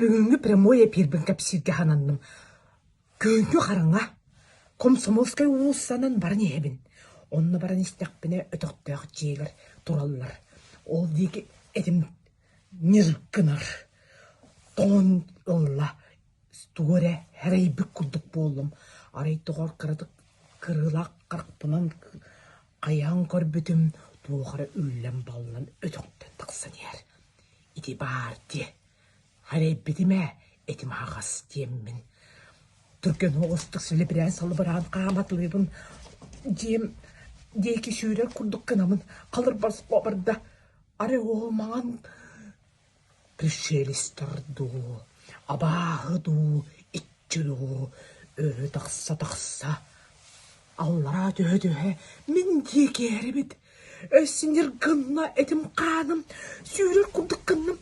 бүгүнгү прямой эфирбин капсирге хананным. Көнгү караңа. Комсомольская уусанан баран ебин. Онны баран истекпине өтөктөк жейлер тураллар. Ол деги эдим ниркынар. Тон олла. Стуоре hereyбик курдук болдум. Арайтугар кырдык кырылак кыркпынан каян көрбүтүм. Тугара үллен балынан өтөктөн тыксын ер. Иди бар де. Hereyбитиме этим агас деммин. Түркен оғыстық сөйлі бірән салы баран қаматлыбын. Деки сүйрер күрдік кынамын. Қалыр барсы қобырда. Ары ол маған пришелестерду. Абағыду, итчіду. Өрі тақса. Аллара дөе. Мен деки әрібет. Өсінер гынна этим қаным. Сүйрер күрдік кыным.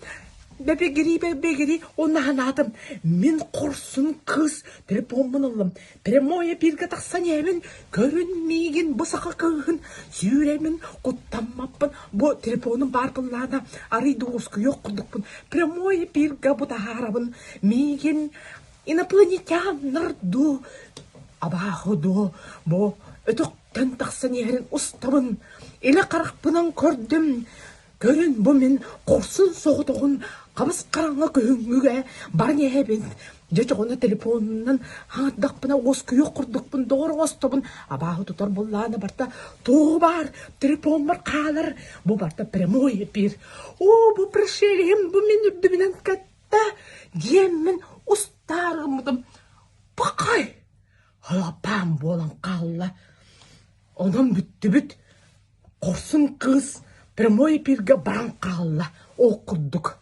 Бебегери, оннаханатым. Мен құрсын кыз телефонмын алым. Прямой эфирге тақсан емін, көрінмеген бұсақа кығын. Сүйремін, құттамаппын. Бұл телефоным бар бұллана. Арайды осқы yok құрдықпын. Прямой эфирге бұтағарабын. Меген инопланетянларду. Абағыду. Бұл өтіқтен тақсан ерін ұстабын. Елі қарақпынан көрдім. Көрін бұл мен құрсын соғытығын қабыс қараңға күйіңіге барын ебен. Жечіғыны телефонынан хаңаддақпына ос күйі құрдықпын, доғыр остабын. Абағы тұтар болланы барта тоғы бар, телефон бар қалыр. Бұл барта прямой эфир. Бұл пришелем, бұл мен үрдімінен кәтті. Демін ұстарымыдым. Бақай! Халапам болан қалла. Онан бүтті. Құрсын қыз. Прямой эфирге баран қалла. О құрдық.